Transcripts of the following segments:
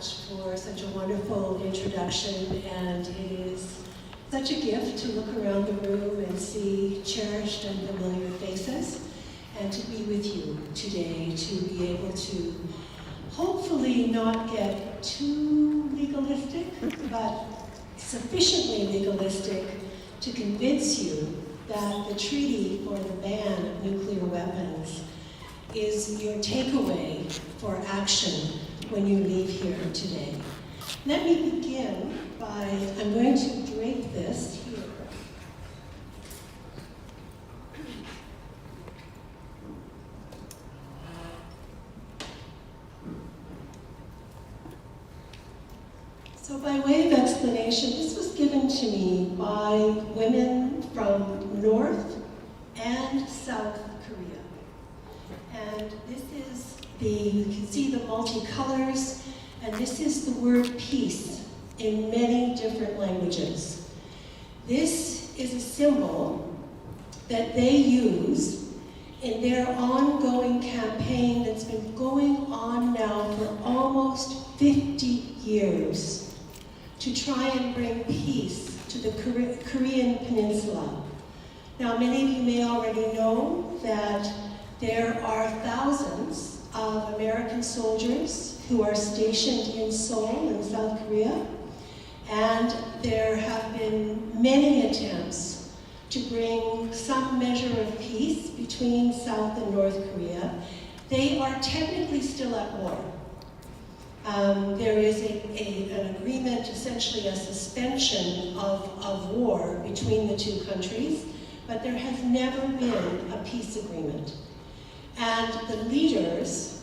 much for such a wonderful introduction, and it is such a gift to look around the room and see cherished and familiar faces, and to be with you today, to be able to hopefully not get too legalistic, but sufficiently legalistic to convince you that the treaty for the ban of nuclear weapons is your takeaway for action when you leave here today. Let me begin by, I'm going to drape this here. So by way of explanation, this was given to me by women from North and South Korea. And this is you can see the multicolors, and this is the word peace in many different languages. This is a symbol that they use in their ongoing campaign that's been going on now for almost 50 years to try and bring peace to the Korean Peninsula. Now, many of you may already know that there are thousands of American soldiers who are stationed in Seoul in South Korea, and there have been many attempts to bring some measure of peace between South and North Korea. They are technically still at war. There is an agreement, essentially a suspension of war between the two countries, but there has never been a peace agreement. And the leaders,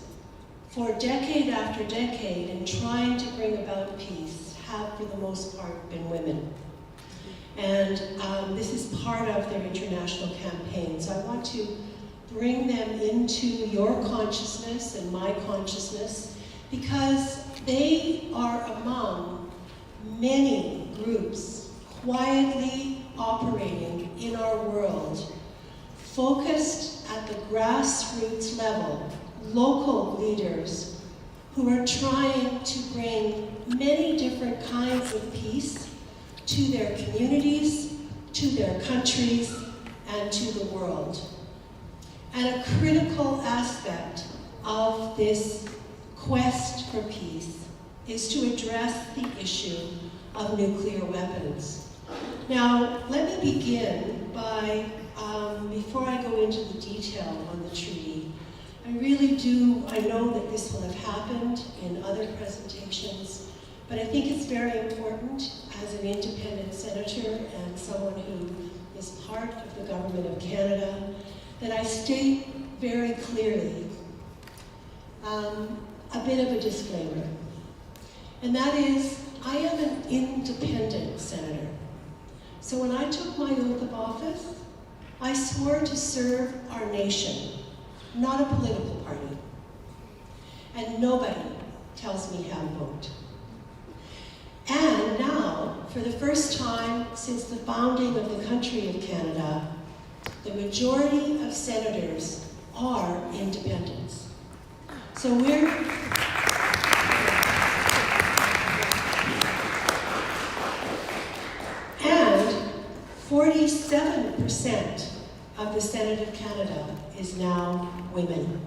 for decade after decade, in trying to bring about peace, have for the most part been women. And this is part of their international campaign. So I want to bring them into your consciousness and my consciousness, because they are among many groups quietly operating in our world, focused at the grassroots level, local leaders who are trying to bring many different kinds of peace to their communities, to their countries, and to the world. And a critical aspect of this quest for peace is to address the issue of nuclear weapons. Now, let me begin by, before I go into the detail on the treaty, I know that this will have happened in other presentations, but I think it's very important as an independent senator and someone who is part of the Government of Canada that I state very clearly a bit of a disclaimer. And that is, I am an independent senator. So when I took my oath of office, I swore to serve our nation, not a political party. And nobody tells me how to vote. And now, for the first time since the founding of the country of Canada, the majority of senators are independents. So and 47% of the Senate of Canada is now women.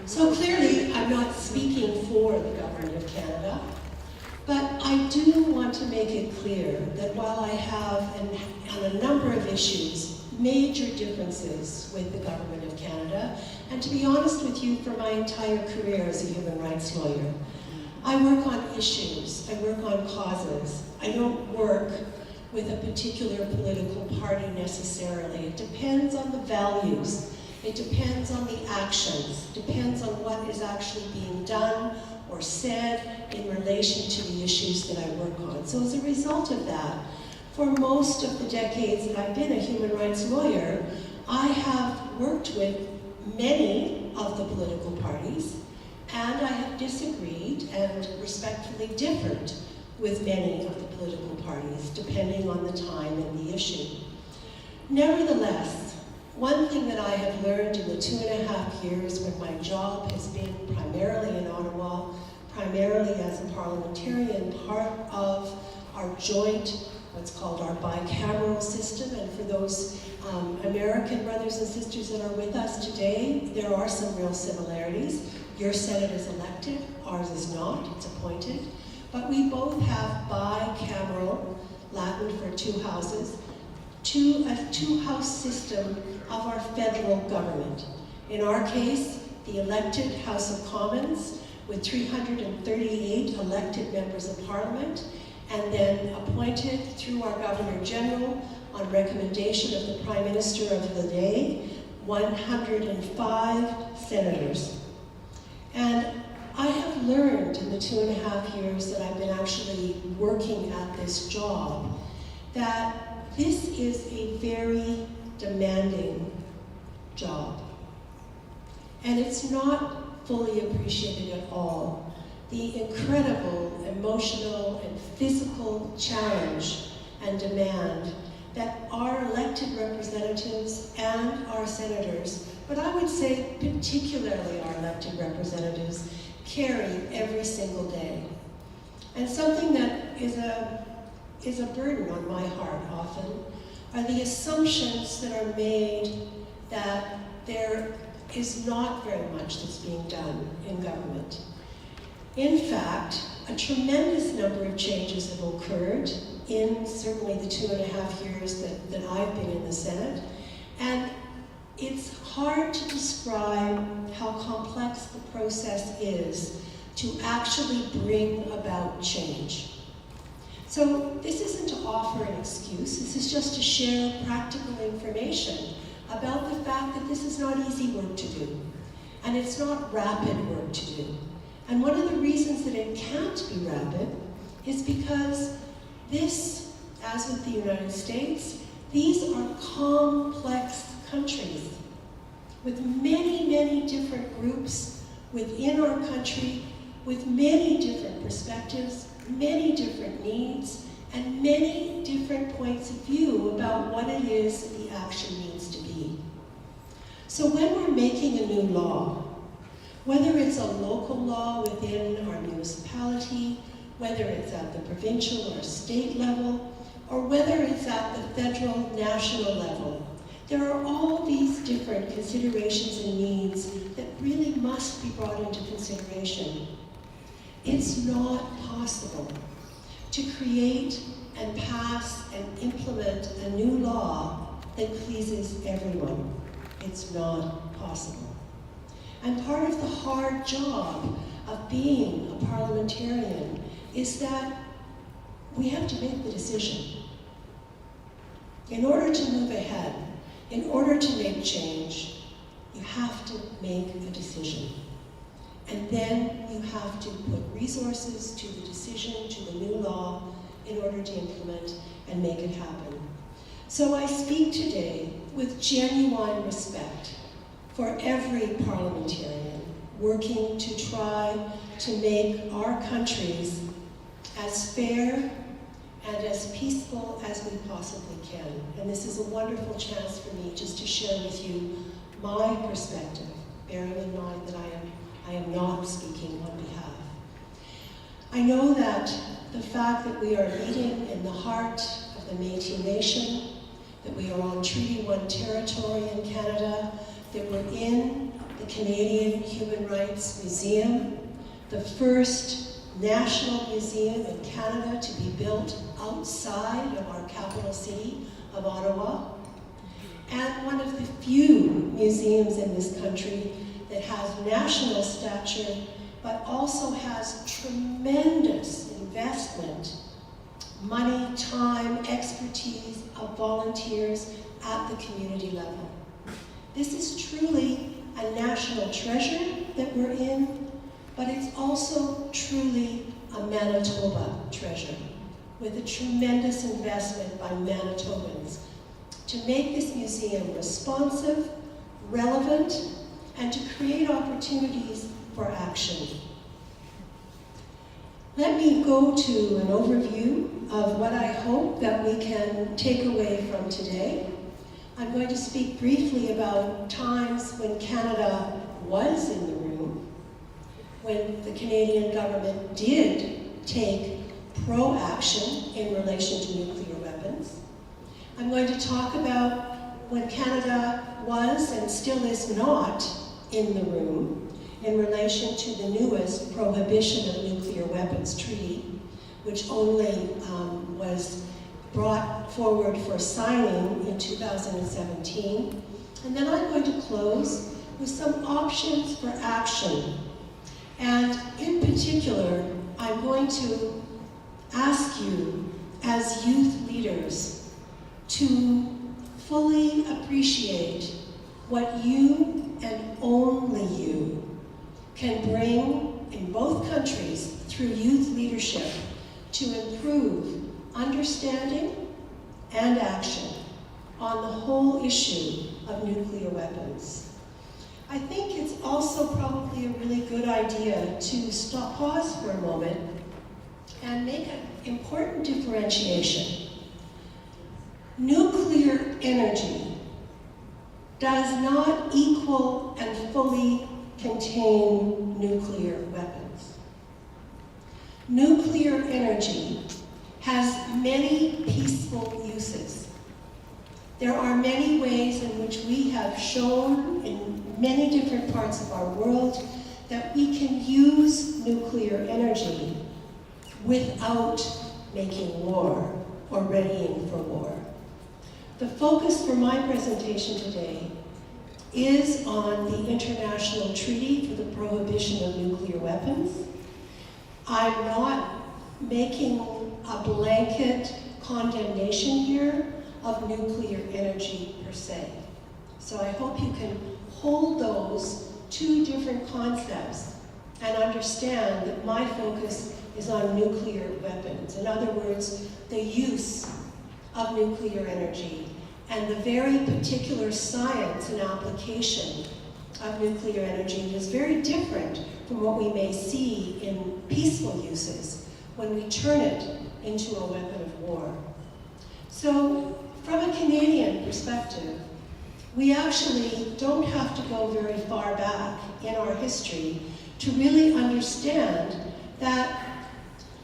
So clearly, I'm not speaking for the Government of Canada, but I do want to make it clear that while I have, on a number of issues, major differences with the Government of Canada, and to be honest with you, for my entire career as a human rights lawyer, I work on issues, I work on causes. I don't work with a particular political party necessarily. It depends on the values. It depends on the actions. It depends on what is actually being done or said in relation to the issues that I work on. So as a result of that, for most of the decades that I've been a human rights lawyer, I have worked with many of the political parties, and I have disagreed and respectfully differed with many of the political parties, depending on the time and the issue. Nevertheless, One thing that I have learned in the 2.5 years when my job has been primarily in Ottawa, primarily as a parliamentarian, part of our joint, what's called our bicameral system, and for those American brothers and sisters that are with us today, there are some real similarities. Your Senate is elected, ours is not, it's appointed. But we both have bicameral, Latin for two houses, a two-house system of our federal government. In our case, the elected House of Commons with 338 elected members of Parliament, and then appointed through our Governor General on recommendation of the Prime Minister of the day, 105 senators. And I have learned in the 2.5 years that I've been actually working at this job that this is a very demanding job. And it's not fully appreciated at all. The incredible emotional and physical challenge and demand that our elected representatives and our senators, but I would say particularly our elected representatives, carry every single day. And something that is a burden on my heart often are the assumptions that are made that there is not very much that's being done in government. In fact, a tremendous number of changes have occurred in certainly the 2.5 years that I've been in the Senate, and it's hard to describe how complex the process is to actually bring about change. So this isn't to offer an excuse, this is just to share practical information about the fact that this is not easy work to do, and it's not rapid work to do. And one of the reasons that it can't be rapid is because this, as with the United States, these are complex countries with many, many different groups within our country, with many different perspectives, many different needs, and many different points of view about what it is that the action needs to be. So when we're making a new law, whether it's a local law within our municipality, whether it's at the provincial or state level, or whether it's at the federal, national level, there are all these different considerations and needs that really must be brought into consideration. It's not possible to create and pass and implement a new law that pleases everyone. It's not possible. And part of the hard job of being a parliamentarian is that we have to make the decision. In order to move ahead, in order to make change, you have to make a decision. And then you have to put resources to the decision, to the new law, in order to implement and make it happen. So I speak today with genuine respect for every parliamentarian working to try to make our countries as fair and as peaceful as we possibly can. And this is a wonderful chance for me just to share with you my perspective, bearing in mind that I am not speaking on behalf. I know that the fact that we are meeting in the heart of the Métis Nation, that we are on Treaty 1 territory in Canada, that we're in the Canadian Human Rights Museum, the first national museum in Canada to be built outside of our capital city of Ottawa, and one of the few museums in this country that has national stature, but also has tremendous investment, money, time, expertise of volunteers at the community level. This is truly a national treasure that we're in, but it's also truly a Manitoba treasure, with a tremendous investment by Manitobans to make this museum responsive, relevant, and to create opportunities for action. Let me go to an overview of what I hope that we can take away from today. I'm going to speak briefly about times when Canada was in the room, when the Canadian government did take pro-action in relation to nuclear weapons. I'm going to talk about when Canada was and still is not in the room in relation to the newest Prohibition of Nuclear Weapons treaty, which only was brought forward for signing in 2017. And then I'm going to close with some options for action. And in particular, I'm going to ask you as youth leaders to fully appreciate what you and only you can bring in both countries through youth leadership to improve understanding and action on the whole issue of nuclear weapons. I think it's also probably a really good idea to pause for a moment and make an important differentiation. Nuclear energy does not equal and fully contain nuclear weapons. Nuclear energy has many peaceful uses. There are many ways in which we have shown in many different parts of our world that we can use nuclear energy without making war or readying for war. The focus for my presentation today is on the International Treaty for the Prohibition of Nuclear Weapons. I'm not making a blanket condemnation here of nuclear energy per se. So I hope you can hold those two different concepts and understand that my focus is on nuclear weapons. In other words, the use of nuclear energy and the very particular science and application of nuclear energy is very different from what we may see in peaceful uses when we turn it into a weapon of war. So, from a Canadian perspective, we actually don't have to go very far back in our history to really understand that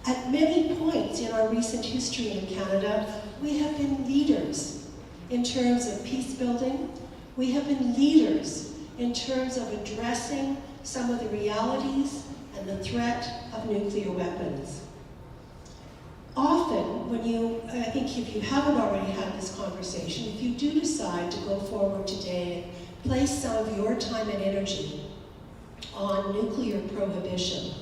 at many points in our recent history in Canada, we have been leaders in terms of peace building. We have been leaders in terms of addressing some of the realities and the threat of nuclear weapons. Often, I think if you haven't already had this conversation, if you do decide to go forward today and place some of your time and energy on nuclear prohibition,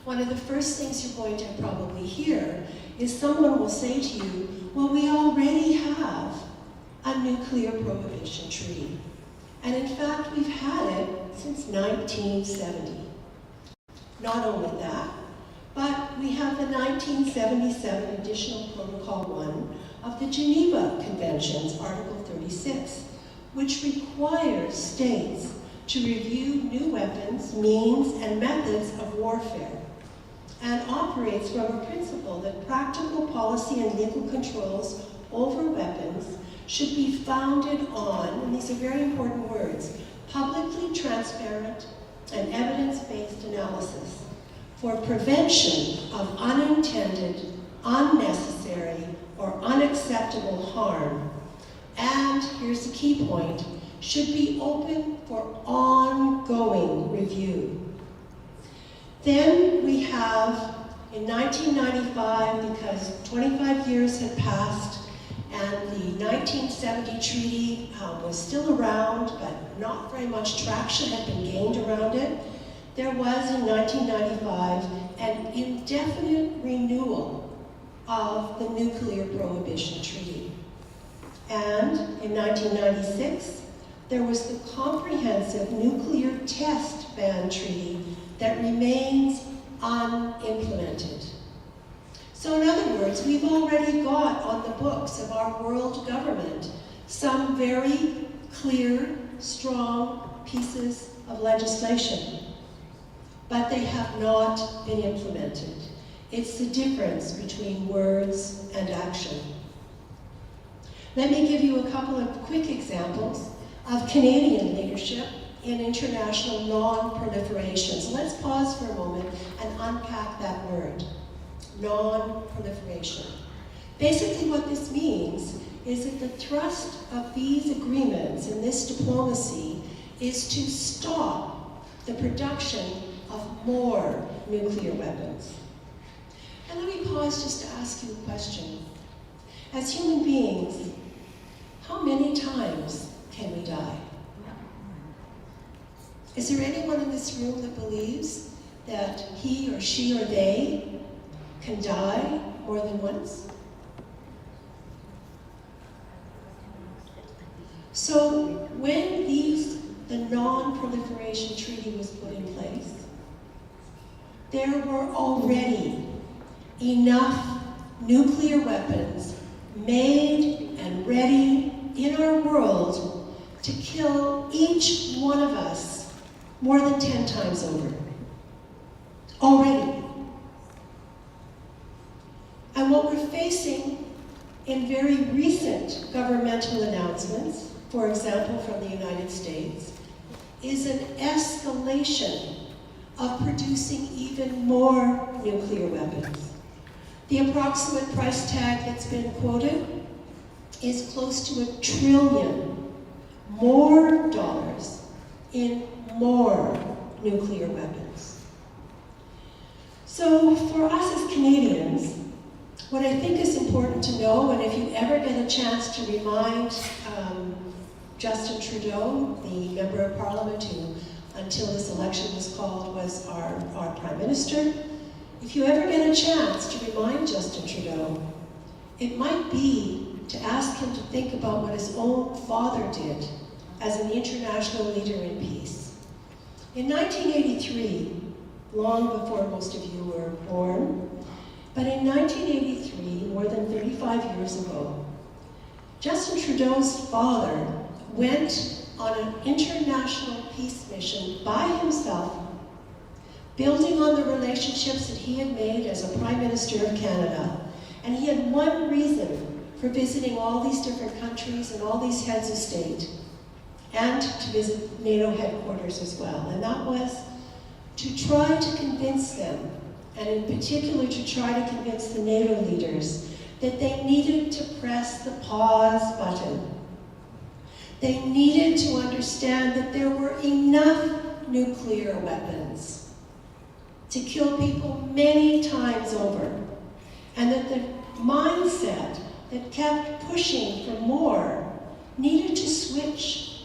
one of the first things you're going to probably hear is someone will say to you, well, we already have a nuclear prohibition treaty. And in fact, we've had it since 1970. Not only that, but we have the 1977 Additional Protocol 1 of the Geneva Conventions, Article 36, which requires states to review new weapons, means, and methods of warfare, and operates from a principle that practical policy and legal controls over weapons should be founded on, and these are very important words, publicly transparent and evidence-based analysis for prevention of unintended, unnecessary, or unacceptable harm. And here's the key point, should be open for ongoing review. Then we have, in 1995, because 25 years had passed, and the 1970 treaty was still around, but not very much traction had been gained around it, there was in 1995 an indefinite renewal of the Nuclear Prohibition Treaty. And in 1996, there was the Comprehensive Nuclear Test Ban Treaty that remains unimplemented. So in other words, we've already got on the books of our world government some very clear, strong pieces of legislation, but they have not been implemented. It's the difference between words and action. Let me give you a couple of quick examples of Canadian leadership in international non-proliferation. So let's pause for a moment and unpack that word, non-proliferation. Basically what this means is that the thrust of these agreements and this diplomacy is to stop the production of more nuclear weapons. And let me pause just to ask you a question. As human beings, how many times can we die? Is there anyone in this room that believes that he or she or they can die more than once? So when the non-proliferation treaty was put in place, there were already enough nuclear weapons made and ready in our world to kill each one of us more than 10 times over. Already. And what we're facing in very recent governmental announcements, for example from the United States, is an escalation of producing even more nuclear weapons. The approximate price tag that's been quoted is close to $1 trillion more dollars in more nuclear weapons. So for us as Canadians, what I think is important to know, and if you ever get a chance to remind Justin Trudeau, the Member of Parliament who, until this election was called, was our Prime Minister, if you ever get a chance to remind Justin Trudeau, it might be to ask him to think about what his own father did as an international leader in peace. In 1983, long before most of you were born, but in 1983, more than 35 years ago, Justin Trudeau's father went on an international peace mission by himself, building on the relationships that he had made as a Prime Minister of Canada. And he had one reason for visiting all these different countries and all these heads of state, and to visit NATO headquarters as well. And that was to try to convince them, and in particular to try to convince the NATO leaders, that they needed to press the pause button. They needed to understand that there were enough nuclear weapons to kill people many times over, and that the mindset that kept pushing for more needed to switch.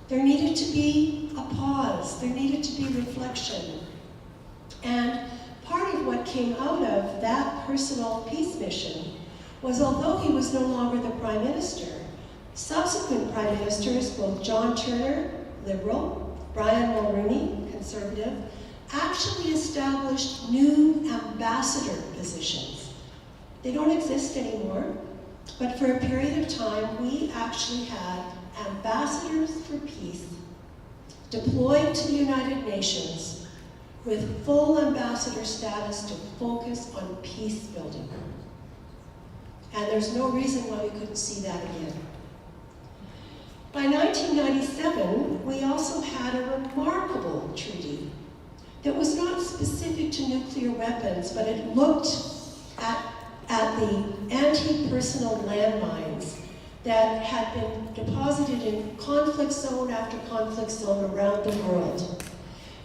There needed to be a pause. There needed to be reflection. And part of what came out of that personal peace mission was, although he was no longer the Prime Minister, subsequent Prime Ministers, both John Turner, Liberal, Brian Mulroney, Conservative, actually established new ambassador positions. They don't exist anymore, but for a period of time, we actually had ambassadors for peace deployed to the United Nations with full ambassador status to focus on peace building. And there's no reason why we couldn't see that again. By 1997, we also had a remarkable treaty that was not specific to nuclear weapons, but it looked at the anti-personal landmines that had been deposited in conflict zone after conflict zone around the world.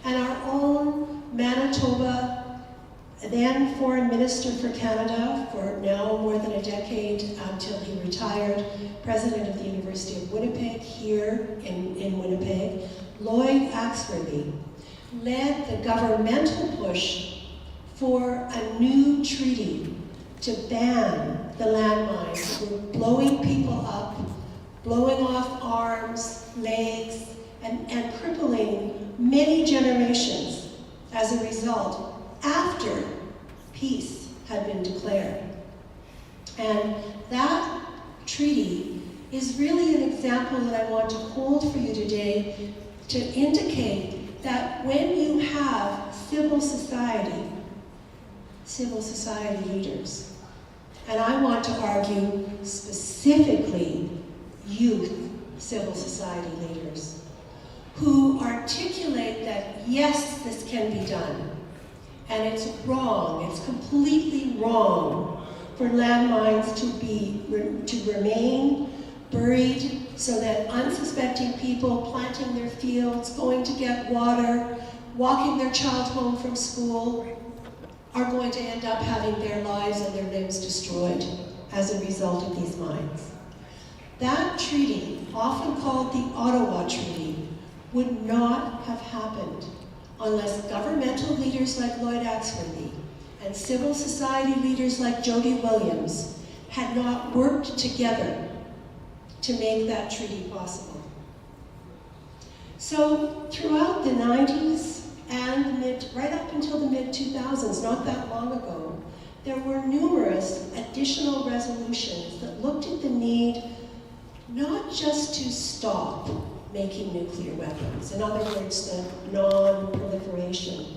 And our own Manitoba, then Foreign Minister for Canada for now more than a decade until he retired, President of the University of Winnipeg here in Winnipeg, Lloyd Axworthy, led the governmental push for a new treaty to ban the landmines that were blowing people up, blowing off arms, legs, and crippling many generations as a result after peace had been declared. And that treaty is really an example that I want to hold for you today to indicate that when you have civil society leaders And I want to argue specifically youth civil society leaders who articulate that yes, this can be done. And it's wrong, it's completely wrong for landmines to remain buried so that unsuspecting people planting their fields, going to get water, walking their child home from school, are going to end up having their lives and their limbs destroyed as a result of these mines. That treaty, often called the Ottawa Treaty, would not have happened unless governmental leaders like Lloyd Axworthy and civil society leaders like Jody Williams had not worked together to make that treaty possible. So throughout the 90s and right up until the mid-2000s, not that long ago, there were numerous additional resolutions that looked at the need not just to stop making nuclear weapons, in other words, the non-proliferation,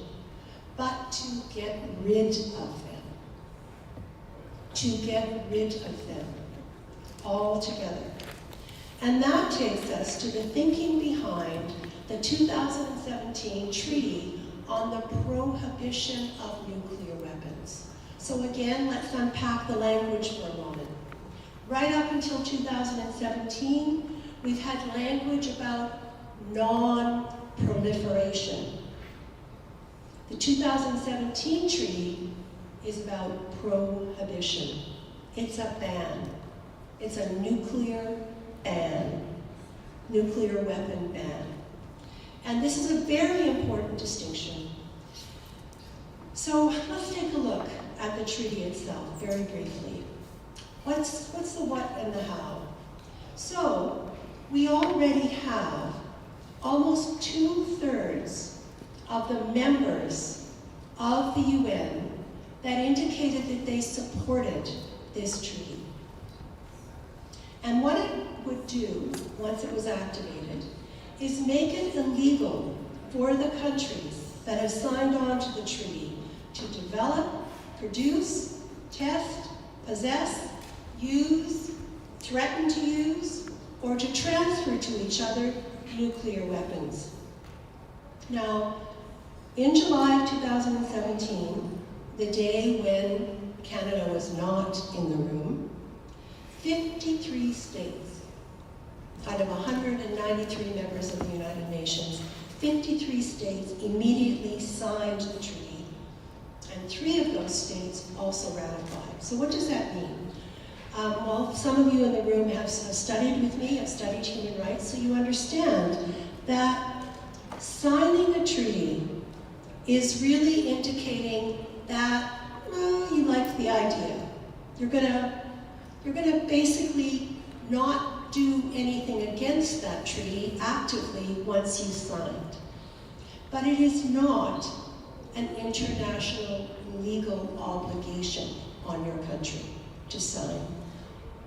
but to get rid of them. To get rid of them altogether. And that takes us to the thinking behind the 2017 Treaty on the Prohibition of Nuclear Weapons. So again, let's unpack the language for a moment. Right up until 2017, we've had language about non-proliferation. The 2017 treaty is about prohibition. It's a ban. It's a nuclear ban, nuclear weapon ban. And this is a very important distinction. So let's take a look at the treaty itself very briefly. What's the what and the how? So, we already have almost 2/3 of the members of the UN that indicated that they supported this treaty. And what it would do, once it was activated, is make it illegal for the countries that have signed on to the treaty to develop, produce, test, possess, use, threaten to use, or to transfer to each other nuclear weapons. Now, in July of 2017, the day when Canada was not in the room, 53 states, out of 193 members of the United Nations, 53 states immediately signed the treaty, and 3 of those states also ratified. So what does that mean? Well, some of you in the room have studied with me, have studied human rights, so you understand that signing a treaty is really indicating that, well, you like the idea. You're gonna basically not do anything against that treaty actively once you've signed. But it is not an international legal obligation on your country to sign.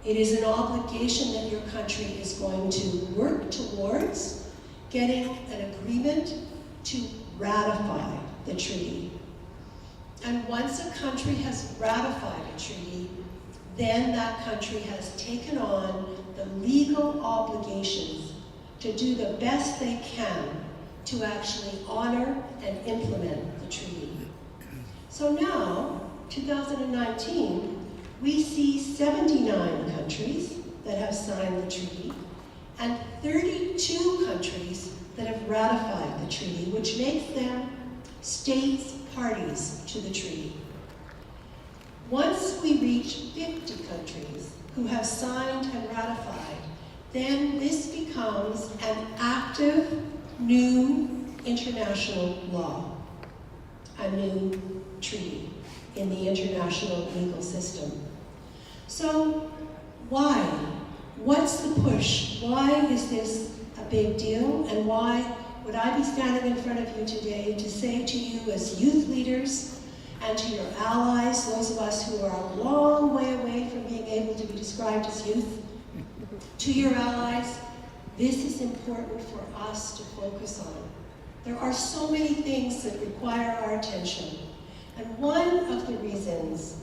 It is an obligation that your country is going to work towards getting an agreement to ratify the treaty. And once a country has ratified a treaty, then that country has taken on the legal obligations to do the best they can to actually honor and implement the treaty. So now, 2019, we see 79 countries that have signed the treaty and 32 countries that have ratified the treaty, which makes them states parties to the treaty. Once we reach 50 countries who have signed and ratified, then this becomes an active new international law, a new treaty in the international legal system. So why? What's the push? Why is this a big deal? And why would I be standing in front of you today to say to you as youth leaders and to your allies, those of us who are a long way away from being able to be described as youth, to your allies, this is important for us to focus on. There are so many things that require our attention. And one of the reasons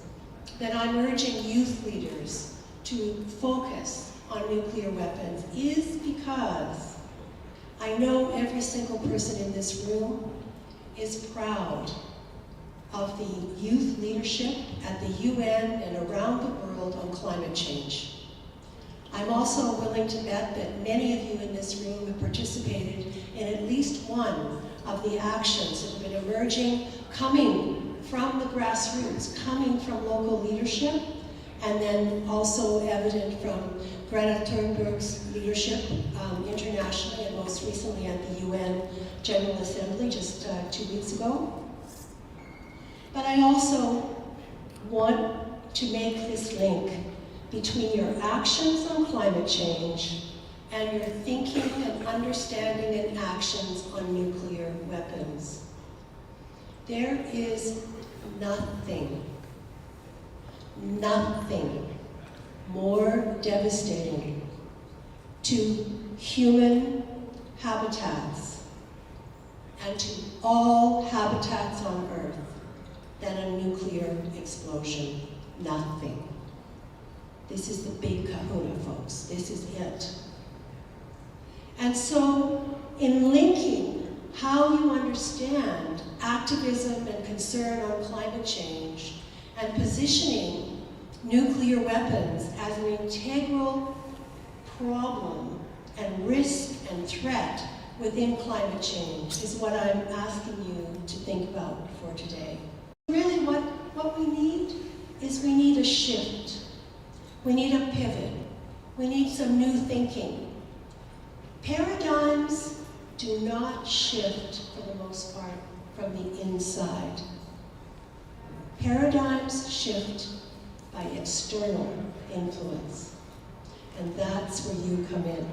that I'm urging youth leaders to focus on nuclear weapons is because I know every single person in this room is proud of the youth leadership at the UN and around the world on climate change. I'm also willing to bet that many of you in this room have participated in at least one of the actions that have been emerging, coming from the grassroots, coming from local leadership, and then also evident from Greta Thunberg's leadership internationally, and most recently at the UN General Assembly just 2 weeks ago. But I also want to make this link between your actions on climate change and your thinking and understanding and actions on nuclear weapons. There is nothing more devastating to human habitats and to all habitats on Earth than a nuclear explosion. Nothing. This is the big kahuna, folks. This is it. And so, in linking how you understand activism and concern on climate change and positioning nuclear weapons as an integral problem and risk and threat within climate change is what I'm asking you to think about for today. Really what we need is we need a shift. We need a pivot. We need some new thinking. Paradigms do not shift, for the most part, from the inside. Paradigms shift by external influence, and that's where you come in.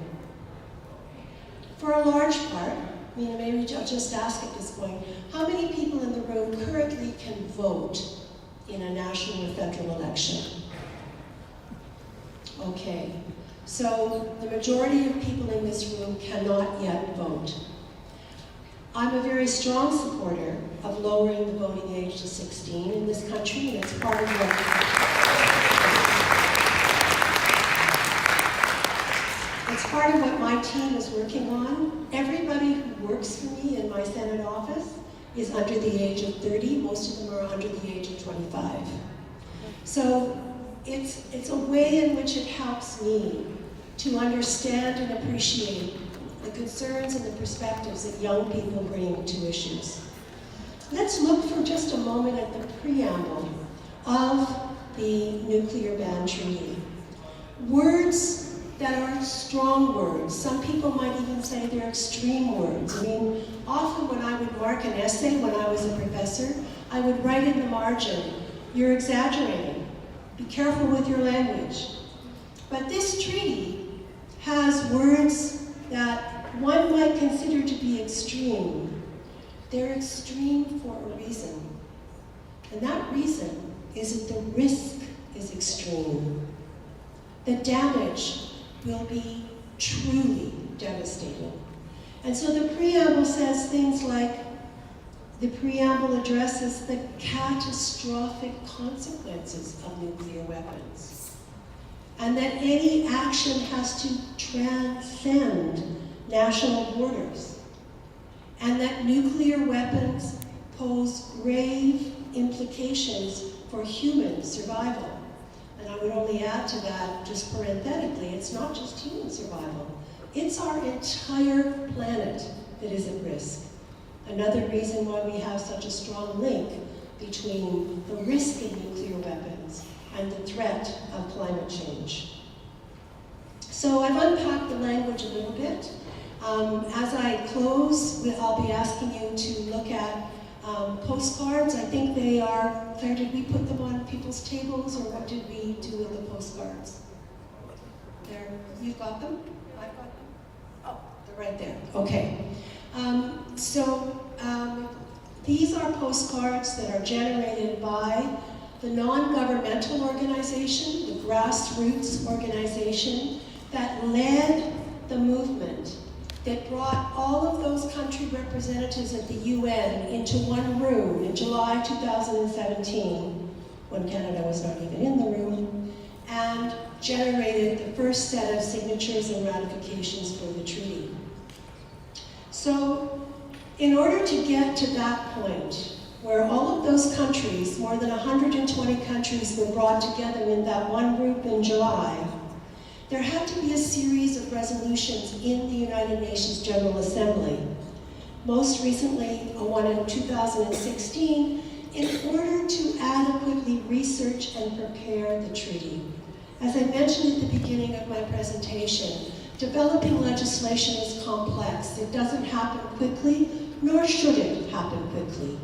For a large part, maybe I'll just ask at this point, how many people in the room currently can vote in a national or federal election? Okay, so the majority of people in this room cannot yet vote. I'm a very strong supporter of lowering the voting age to 16 in this country, and it's part of what my team is working on. Everybody who works for me in my Senate office is under the age of 30. Most of them are under the age of 25. So it's a way in which it helps me to understand and appreciate the concerns and the perspectives that young people bring to issues. Let's look for just a moment at the preamble of the Nuclear Ban Treaty. Words that are strong words. Some people might even say they're extreme words. Often when I would mark an essay when I was a professor, I would write in the margin, "You're exaggerating. Be careful with your language." But this treaty has words that one might consider to be extreme. They're extreme for a reason. And that reason is that the risk is extreme. The damage will be truly devastating. And so the preamble says things like, the preamble addresses the catastrophic consequences of nuclear weapons, and that any action has to transcend national borders, and that nuclear weapons pose grave implications for human survival. And I would only add to that, just parenthetically, it's not just human survival. It's our entire planet that is at risk. Another reason why we have such a strong link between the risk in nuclear weapons and the threat of climate change. So I've unpacked the language a little bit. As I close, I'll be asking you to look at postcards. I think they are, Claire, did we put them on people's tables, or what did we do with the postcards? There, you've got them? I've got them? Oh, they're right there. Okay. These are postcards that are generated by the non-governmental organization, the grassroots organization that led the movement that brought all of those country representatives at the UN into one room in July 2017, when Canada was not even in the room, and generated the first set of signatures and ratifications for the treaty. So, in order to get to that point, where all of those countries, more than 120 countries, were brought together in that one group in July, there had to be a series of resolutions in the United Nations General Assembly. Most recently, a one in 2016, in order to adequately research and prepare the treaty. As I mentioned at the beginning of my presentation, developing legislation is complex. It doesn't happen quickly, nor should it happen quickly.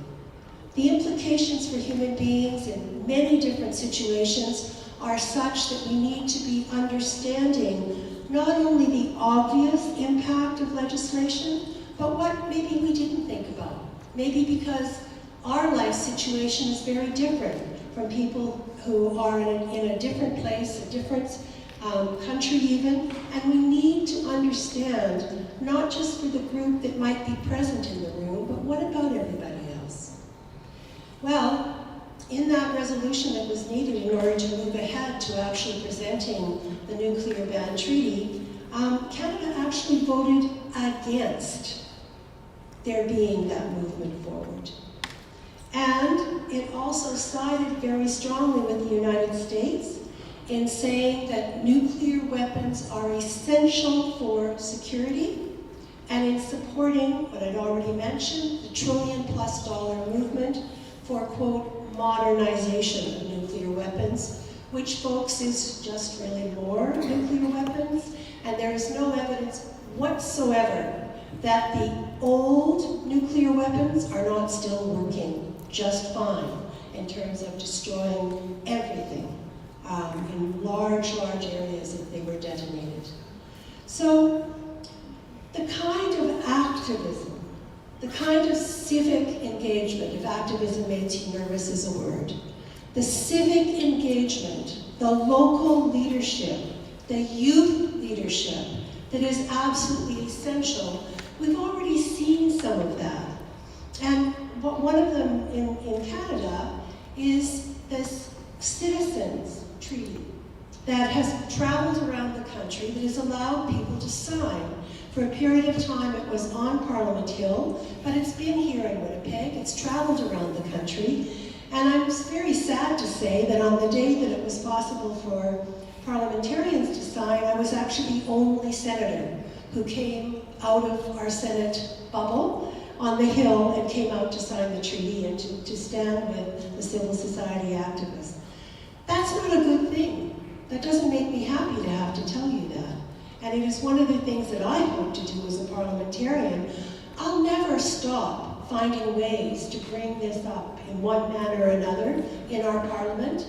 The implications for human beings in many different situations are such that we need to be understanding not only the obvious impact of legislation, but what maybe we didn't think about. Maybe because our life situation is very different from people who are in a different place, a different country even, and we need to understand, not just for the group that might be present in the room, but what about everybody else? Well, in that resolution that was needed in order to move ahead to actually presenting the nuclear ban treaty, Canada actually voted against there being that movement forward. And it also sided very strongly with the United States in saying that nuclear weapons are essential for security, and in supporting what I'd already mentioned, the $1 trillion+ movement for, quote, modernization of nuclear weapons, which, folks, is just really more nuclear weapons, and there is no evidence whatsoever that the old nuclear weapons are not still working just fine in terms of destroying everything in large areas if they were detonated. So the kind of activism, the kind of civic engagement, if activism makes you nervous is a word, the civic engagement, the local leadership, the youth leadership that is absolutely essential, we've already seen some of that. And one of them in Canada is this citizens treaty that has traveled around the country, that has allowed people to sign. For a period of time it was on Parliament Hill, but it's been here in Winnipeg, it's traveled around the country, and I'm very sad to say that on the day that it was possible for parliamentarians to sign, I was actually the only senator who came out of our Senate bubble on the Hill and came out to sign the treaty and to stand with the civil society activists. That's not a good thing. That doesn't make me happy to have to tell you that. And it is one of the things that I hope to do as a parliamentarian. I'll never stop finding ways to bring this up in one manner or another in our parliament.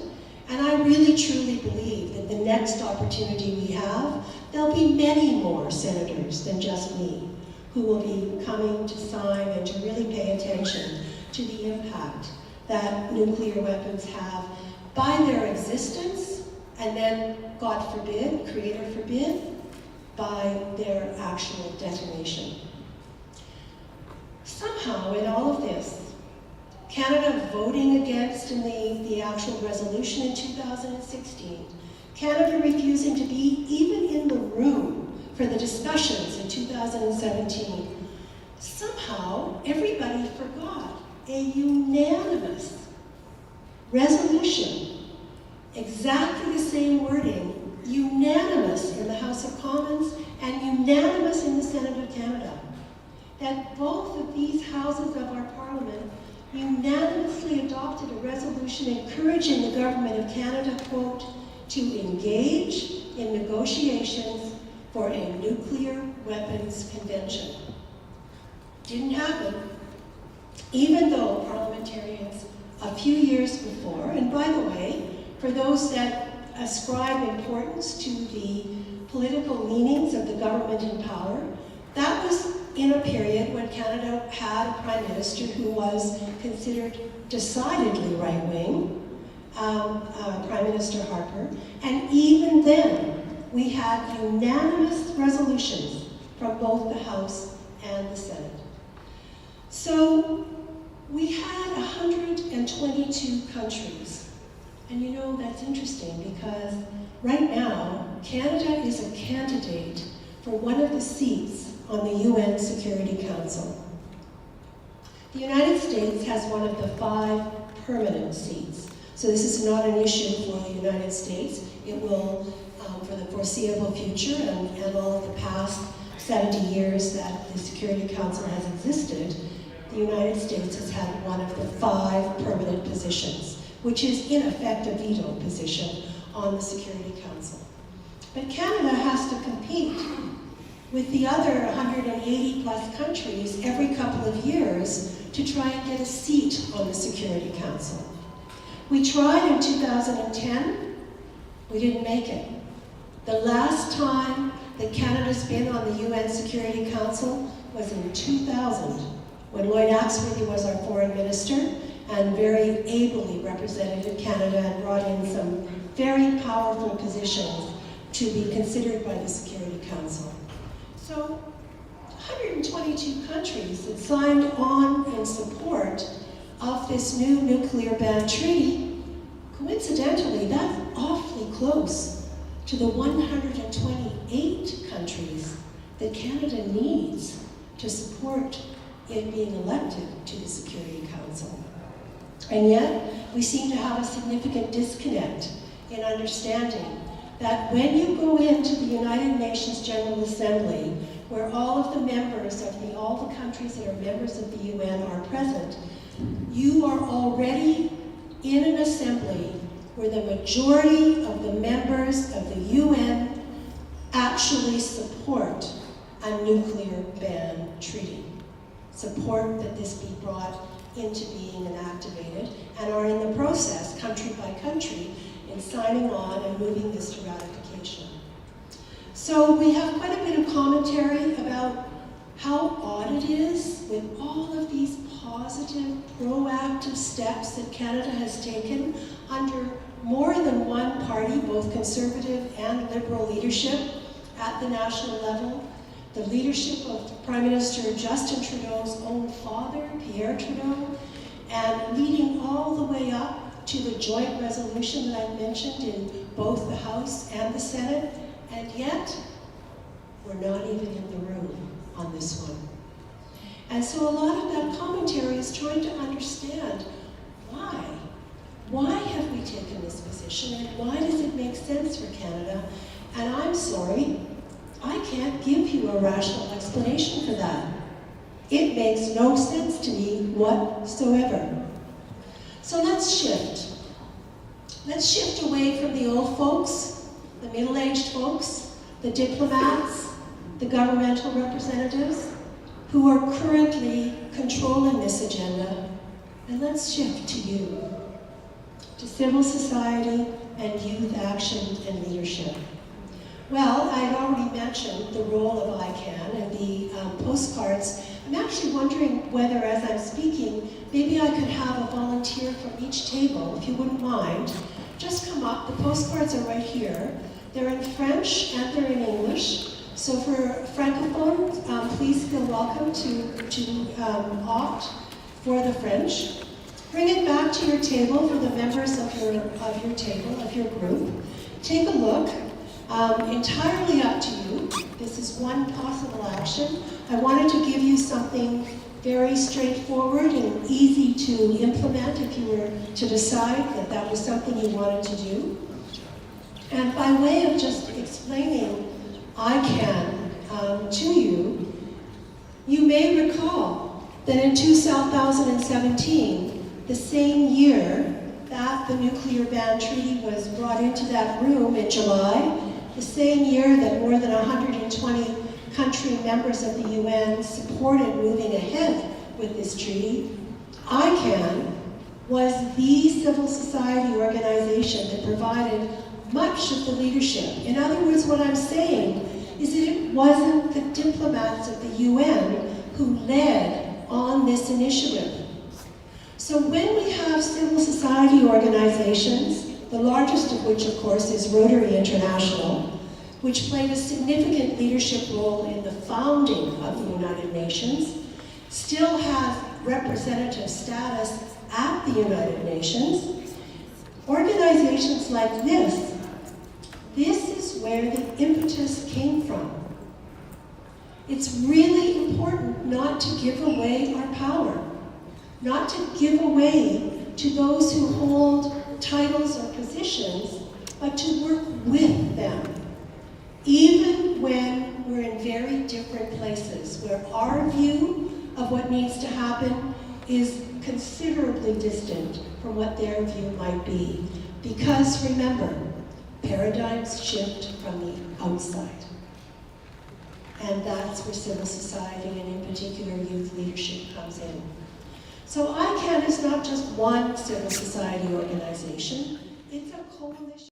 And I really truly believe that the next opportunity we have, there'll be many more senators than just me who will be coming to sign and to really pay attention to the impact that nuclear weapons have by their existence, and then, God forbid, Creator forbid, by their actual detonation. Somehow, in all of this, Canada voting against in the actual resolution in 2016, Canada refusing to be even in the room for the discussions in 2017, somehow everybody forgot a unanimous resolution, exactly the same wording, unanimous in the House of Commons and unanimous in the Senate of Canada, that both of these houses of our Parliament unanimously adopted a resolution encouraging the Government of Canada, quote, to engage in negotiations for a nuclear weapons convention. Didn't happen, even though parliamentarians a few years before, and by the way, for those that ascribe importance to the political leanings of the government in power, that was in a period when Canada had a Prime Minister who was considered decidedly right-wing, Prime Minister Harper, and even then, we had unanimous resolutions from both the House and the Senate. So we had 122 countries And you know, that's interesting because right now, Canada is a candidate for one of the seats on the UN Security Council. The United States has one of the 5 permanent seats. So this is not an issue for the United States. It will, for the foreseeable future and all of the past 70 years that the Security Council has existed, the United States has had one of the 5 permanent positions, which is in effect a veto position on the Security Council. But Canada has to compete with the other 180 plus countries every couple of years to try and get a seat on the Security Council. We tried in 2010, we didn't make it. The last time that Canada's been on the UN Security Council was in 2000, when Lloyd Axworthy was our foreign minister and very ably represented Canada and brought in some very powerful positions to be considered by the Security Council. So 122 countries that signed on in support of this new nuclear ban treaty, coincidentally, that's awfully close to the 128 countries that Canada needs to support it being elected to the Security Council. And yet, we seem to have a significant disconnect in understanding that when you go into the United Nations General Assembly, where all of the members of all the countries that are members of the UN are present, you are already in an assembly where the majority of the members of the UN actually support a nuclear ban treaty, support that this be brought into being and activated, and are in the process, country by country, in signing on and moving this to ratification. So we have quite a bit of commentary about how odd it is with all of these positive, proactive steps that Canada has taken under more than one party, both conservative and liberal leadership at the national level. The leadership of Prime Minister Justin Trudeau's own father, Pierre Trudeau, and leading all the way up to the joint resolution that I've mentioned in both the House and the Senate, and yet we're not even in the room on this one. And so a lot of that commentary is trying to understand why. Why have we taken this position, and why does it make sense for Canada? And I'm sorry, I can't give you a rational explanation for that. It makes no sense to me whatsoever. So let's shift. Let's shift away from the old folks, the middle-aged folks, the diplomats, the governmental representatives who are currently controlling this agenda, and let's shift to you, to civil society and youth action and leadership. Well, I had already mentioned the role of ICANN and the postcards. I'm actually wondering whether, as I'm speaking, maybe I could have a volunteer from each table, if you wouldn't mind. Just come up. The postcards are right here. They're in French and they're in English. So for Francophones, please feel welcome to opt for the French. Bring it back to your table for the members of your table, of your group. Take a look. Entirely up to you. This is one possible action. I wanted to give you something very straightforward and easy to implement if you were to decide that that was something you wanted to do. And by way of just explaining ICANN to you, you may recall that in 2017, the same year that the nuclear ban treaty was brought into that room in July, the same year that more than 120 country members of the UN supported moving ahead with this treaty, ICANN was the civil society organization that provided much of the leadership. In other words, what I'm saying is that it wasn't the diplomats of the UN who led on this initiative. So when we have civil society organizations, the largest of which, of course, is Rotary International, which played a significant leadership role in the founding of the United Nations, still has representative status at the United Nations. Organizations like this is where the impetus came from. It's really important not to give away our power, not to give away to those who hold titles or positions, but to work with them, even when we're in very different places, where our view of what needs to happen is considerably distant from what their view might be. Because remember, paradigms shift from the outside. And that's where civil society, and in particular youth leadership, comes in. So ICANN is not just one civil society organization, it's a coalition.